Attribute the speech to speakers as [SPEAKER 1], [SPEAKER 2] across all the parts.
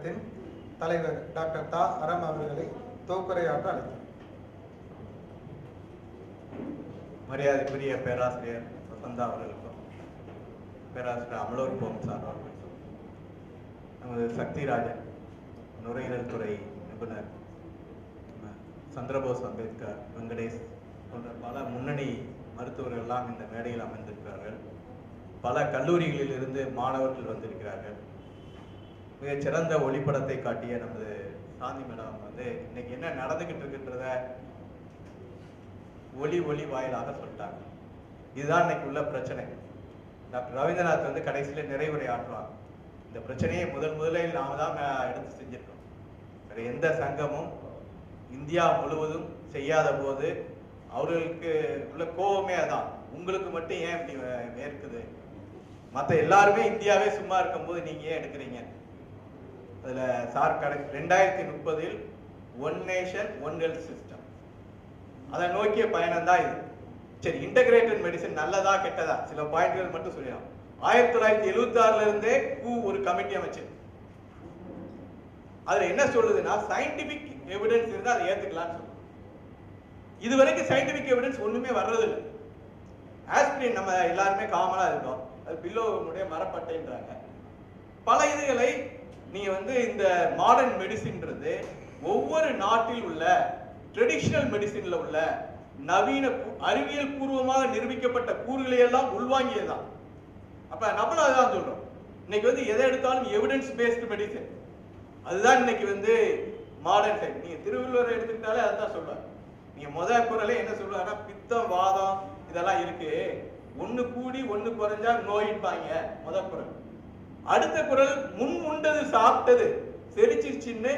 [SPEAKER 1] நிறுவனத்தின் தலைவர் டாக்டர் தா அரம் அவர்களை தொகுப்புரையாற்ற அழைத்தார்.
[SPEAKER 2] மரியாதைக்குரிய பேராசிரியர் வசந்தா அவர்களுக்கும் பேராசிரியர் அமலோர் போம் சார் அவர்களுக்கும் நமது சக்திராஜன் நுரையீரல் துறை நிபுணர் சந்திரபோஸ் அம்பேத்கர் வெங்கடேஷ் போன்ற பல முன்னணி மருத்துவர்கள் எல்லாம் இந்த மேடையில் அமர்ந்திருக்கிறார்கள். பல கல்லூரிகளிலிருந்து மாணவர்கள் வந்திருக்கிறார்கள். மிகச் சிறந்த ஒளிப்படத்தை காட்டிய நமது சாந்தி மேடம் இன்னைக்கு என்ன நடந்துகிட்டு இருக்குன்றத ஒளி வாயிலாக சொல்லிட்டாங்க. இதுதான் இன்னைக்கு உள்ள பிரச்சனை. டாக்டர் ரவீந்திரநாத் கடைசியில் நிறைவுரை ஆற்றுவாங்க. இந்த பிரச்சனையை முதலில் நாம தான் எடுத்து செஞ்சிருக்கோம். வேற எந்த சங்கமும் இந்தியா முழுவதும் செய்யாத போது அவர்களுக்கு உள்ள கோபமே அதான். உங்களுக்கு மட்டும் ஏன் இப்படி வேர்க்குது, மற்ற எல்லாருமே இந்தியாவே சும்மா இருக்கும் போது நீங்க ஏன் எடுக்கிறீங்க? அதுல sir 2030 one nation one health system, அதை நோக்கிய பயணம் தான் இது. சரி, இன்டகிரேட்டட் மெடிசன் நல்லதா கெட்டதா சில பாயிண்ட்கள் மட்டும் சொல்லலாம். 1976 இருந்தே ஒரு கமிட்டி அமைச்சு அதுல என்ன சொல்லுதுன்னா, சயின்டிபிக் எவிடன்ஸ் இருந்தா அதை ஏத்துக்கலாம்னு சொல்லுது. இதுவரைக்கும் சயின்டிபிக் எவிடன்ஸ் ஒண்ணுமே வர்றதில்லை. ஆஸ்பிரின் நம்ம எல்லாருமே காமனா இருக்கோம், அது பில்லோவுடைய மரப்பட்டைன்றாங்க. பல இதுகளை நீங்க இந்த மாடர்ன் மெடிசின்றது ஒவ்வொரு நாட்டில் உள்ள ட்ரெடிஷனல் மெடிசின்ல உள்ள நவீன அறிவியல் பூர்வமாக நிரூபிக்கப்பட்ட கூறுகளை எல்லாம் உள்வாங்கியதுதான். அப்ப நம்மளும் அதுதான் சொல்றோம். இன்னைக்கு எதை எடுத்தாலும் எவிடன்ஸ் பேஸ்டு மெடிசின், அதுதான் இன்னைக்கு மாடர்ன் சயின்ஸ். நீங்க திருவள்ளுவரை எடுத்துக்கிட்டாலே அதுதான் சொல்லுவார். நீங்க முதல் குறளே என்ன சொல்லுவாங்கன்னா, பித்தம் வாதம் இதெல்லாம் இருக்கு, ஒண்ணு கூடி ஒண்ணு குறைஞ்சா நோயின்பாங்க முதல் குறள். அடுத்த குறள், முன் உண்டது சாப்பிட்டது செரிச்சிருச்சுன்னு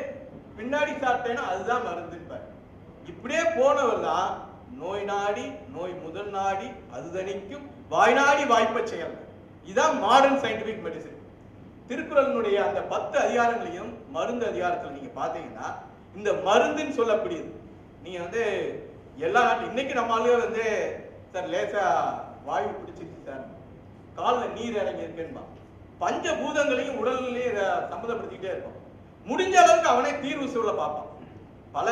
[SPEAKER 2] பின்னாடி சாப்பிட்டேன்னா அதுதான் மருந்துப்பார். இப்படியே போனவர் தான் நோய் நாடி நோய் முதல் நாடி அது தணிக்கும் வாய் நாடி வாய்ப்பை செயல். இதுதான் மாடர்ன் சயின்டிபிக் மெடிசின். திருக்குறளினுடைய அந்த 10 அதிகாரங்களையும் மருந்து அதிகாரத்தில் நீங்க பாத்தீங்கன்னா இந்த மருந்துன்னு சொல்லக்கூடியது. நீங்க எல்லா நாட்டிலும் இன்னைக்கு நம்ம ஆளுங்க சார் லேசா வாயு பிடிச்சிருச்சு சார், காலில் நீர் இறங்கி இருக்குன்னா பஞ்சபூதங்களையும் உடல்லையும் சம்மந்தப்படுத்திக்கிட்டே இருக்கும். முடிஞ்ச அளவுக்கு அவனே தீர்வு சொல்ல பார்ப்பான். பல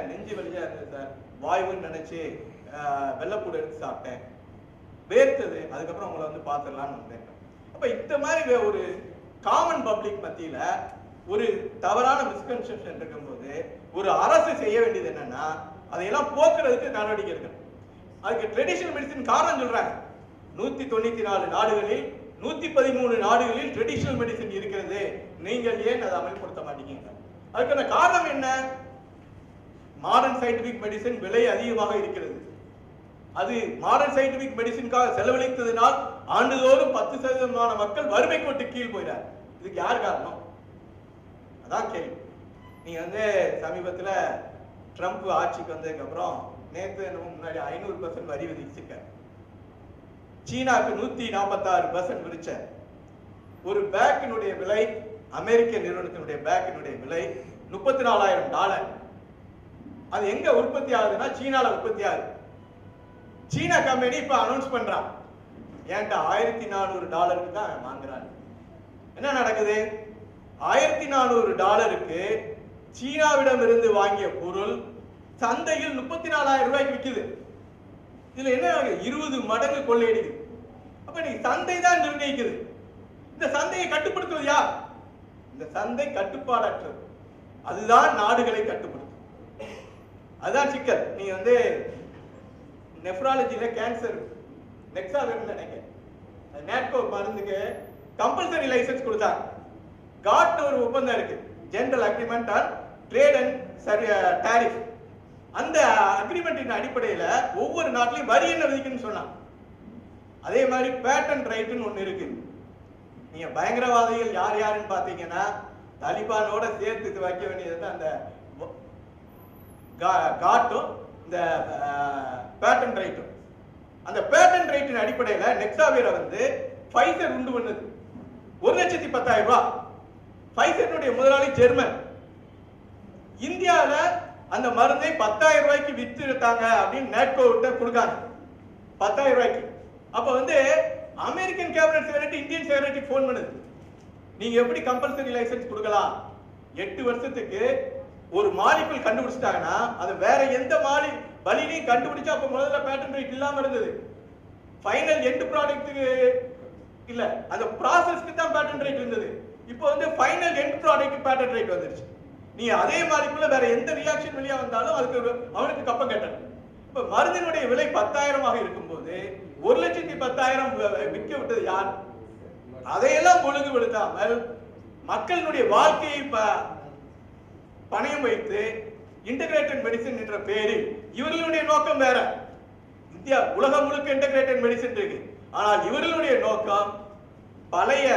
[SPEAKER 2] நெஞ்சு வலியா இருந்தது சார், வாயுன்னு நினைச்சு வெள்ளைப்பூடு எடுத்து சாப்பிட்டேன், வேர்த்தது, அதுக்கப்புறம் உங்களை பார்த்துடலான்னு வந்தேன். அப்ப இந்த மாதிரி ஒரு காமன் பப்ளிக் மத்தியில ஒரு தவறான மிஸ்கன்செப்ஷன் இருக்கும்போது ஒரு அரசு செய்ய வேண்டியது என்னன்னா, அதையெல்லாம் போக்குறதுக்கு நடவடிக்கை எடுக்கணும். அதுக்கு ட்ரெடிஷனல் மெடிசின் காரணம் சொல்றாங்க. 194 நாடுகளில் 113 நாடுகளில் ட்ரெடிஷனல் மெடிசின் இருக்கிறது, நீங்கள் ஏன் அதை அமல்படுத்த மாட்டீங்க? அதுக்கான காரணம் என்ன? மாடர்ன் சயின்டிபிக் மெடிசின் விலை அதிகமாக இருக்கிறது. அது மாடர்ன் சயின்டிபிக் மெடிசினுக்காக செலவழித்ததினால் ஆண்டுதோறும் 10% மக்கள் வறுமை கோட்டு கீழ் போயிறார். இதுக்கு யார் காரணம்? அதான் கேள்வி. நீங்க சமீபத்துல ட்ரம்ப் ஆட்சிக்கு வந்ததுக்கு அப்புறம் நேற்று முன்னாடி 500% வரி விதிச்சிருக்க, சீனாக்கு 146% விதிச்ச. ஒரு பேக்கினுடைய விலை, அமெரிக்க நிறுவனத்தினுடைய பேக்கினுடைய விலை $34,000. அது எங்க உற்பத்தி ஆகுதுன்னா சீனால உற்பத்தி ஆகுது. சீனா கம்பெனி இப்ப அனௌன்ஸ் பண்றான், ஏன்டா $1,400 தான் வாங்குறாங்க. என்ன நடக்குது? $1,400 சீனாவிடம் இருந்து வாங்கிய பொருள் சந்தையில் $34,000 விற்குது. இதுல என்ன 20 மடங்கு கொள்ளையடிக்குது. அப்ப நீ சந்தை தான் நிர்ணயிக்குது. இந்த சந்தையை கட்டுப்படுத்துவது யார்? இந்த சந்தை கட்டுப்பாடற்றது. அதுதான் நாடுகளை கட்டுப்படுத்தும். அதுதான் சிக்கல். நீங்க நெஃப்ராலஜில கேன்சர் நெக்ஸாவேர் நினைக்கிறேன், நேட்கோ மருந்துக்கு கம்பல்சரி லைசன்ஸ் கொடுத்தாங்க. காட் ஒரு ஒப்பந்தம் இருக்கு, general agreement on trade and tariff. அந்த அக்ரிமெண்டின் அடிப்படையில் ஒவ்வொரு நாட்டிலையும் வரி என்ன விதிக்கணும்னு சொன்னாங்க. அதே மாதிரி பேட்டன் ரைட்னு ஒன்று இருக்கு. நீங்க பயங்கரவாதிகள் யார் யாருன்னு பாத்தீங்கன்னா, தாலிபானோட சேர்த்து வைக்க வேண்டியது அந்த காட்டும் இந்த பேட்டன் ரைட்டும். அந்த பேட்டன் ரைட்டின் அடிப்படையில் நெக்ஸாவேரை ஃபைசர் உண்டு பண்ணுது. 1,10,000 ஃபைசருடைய முதலாளி ஜெர்மன். இந்தியாவில் அந்த மருந்தை $10,000 வித்துட்டாங்க அப்படின்னு நேட்கோ கிட்ட கொடுக்காங்க, $10,000. அப்ப American cabinet secretary Indian secretary phone பண்ணுது, நீங்க எப்படி கம்பல்சரி லைசன்ஸ் கொடுக்கலாம், 8 வருஷத்துக்கு ஒரு மாலிகுல் கண்டுபிடிச்சிட்டாங்கன்னா அது வேற எந்த வழியிலையும் கண்டுபிடிச்சா அப்ப முதல்ல பேட்டன் ரைட் இல்லாம இருந்தது. ஃபைனல் எண்ட் ப்ராடக்ட்டுக்கு இல்ல, அந்த ப்ராசஸ்க்கு தான் பேட்டன் ரைட் இருந்தது. இப்போ வந்து final end product patent right வந்துருச்சு. நீ அதே மாலிகுல்ல வேற எந்த ரியாக்ஷன் வெளியா வந்தாலும் அதுக்கு அவனுக்கு கப்பம் கட்டணும். இப்ப மருந்தினுடைய விலை 10,000 இருக்கும்போது 1,10,000 விற்க விட்டது யார்? அதையெல்லாம் ஒழுங்குபடுத்தாமல் மக்களுடைய வாழ்க்கையை பணயம் வைத்து இன்டகிரேட்டட் மெடிசின் என்ற பெயரில் இவர்களுடைய நோக்கம் வேற. இந்தியா உலகம் முழுக்க இன்டகிரேட்டட் மெடிசின் இருக்கு. ஆனால் இவர்களுடைய நோக்கம் பழைய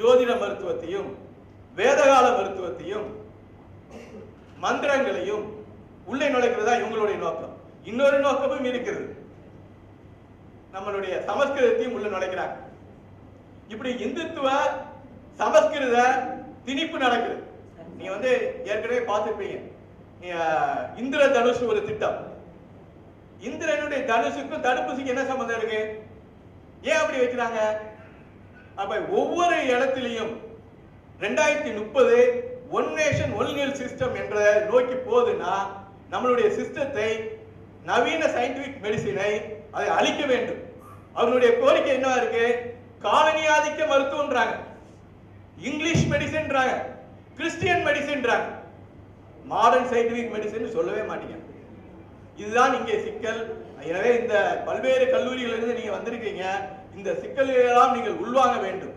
[SPEAKER 2] ஜோதிட மருத்துவத்தையும் வேதகால மருத்துவத்தையும் மந்திரங்களையும் உள்ளே நுழைக்கிறதா இவங்களுடைய நோக்கம். இன்னொரு நோக்கமும் இருக்கிறது, நம்மளுடைய சமஸ்கிருதத்தையும் உள்ள நுழைக்கிறாங்க. இப்படி இந்துத்துவ சமஸ்கிருத திணிப்பு நடக்குது. நீ வந்து ஏற்கனவே பார்த்துருப்பீங்க, இந்திர தனுஷ் ஒரு திட்டம். இந்திரனுடைய தனுஷுக்கும் தடுப்பூசிக்கு என்ன சம்பந்தம் இருக்கு? ஏன் அப்படி வைக்கிறாங்க? அப்ப ஒவ்வொரு இடத்திலையும் 2030 one nation one health system என்ற நோக்கி போகுதுன்னா நம்மளுடைய சிஸ்டத்தை, நவீன சயின்டிபிக் மெடிசினை அதை அழிக்க வேண்டும். அவருடைய கோரிக்கை என்னவா இருக்கு? காலனி ஆதிக்க மருத்துவம்ன்றாங்க, இங்கிலீஷ் மெடிசின்றாங்க, கிறிஸ்டியன் மெடிசின்றாங்க, மாடர்ன் சயின்டிபிக் மெடிசின் சொல்லவே மாட்டீங்க. இதுதான் இங்கே சிக்கல். எனவே இந்த பல்வேறு கல்லூரிகளிலிருந்து நீங்க வந்திருக்கீங்க, இந்த சிக்கல்களெல்லாம் நீங்கள் உள்வாங்க வேண்டும்.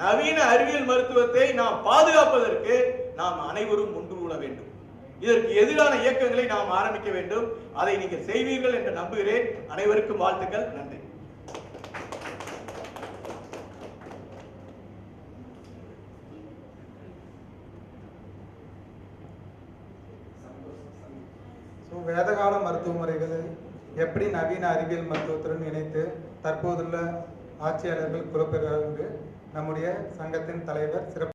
[SPEAKER 2] நவீன அறிவியல் மருத்துவத்தை நாம் பாதுகாப்பதற்கு நாம் அனைவரும் ஒன்று கூட வேண்டும். இதற்கு எதிரான இயக்கங்களை நாம் ஆரம்பிக்க வேண்டும். அதை நீங்கள் செய்வீர்கள் என்று நம்புகிறேன். அனைவருக்கும் வாழ்த்துக்கள். நன்றி.
[SPEAKER 1] வேதகால மருத்துவ முறைகளை எப்படி நவீன அறிவியல் மருத்துவத்துடன் இணைத்து தற்போதுள்ள ஆட்சியாளர்கள் குழப்பங்கள் என்று நம்முடைய சங்கத்தின் தலைவர் சிறப்பு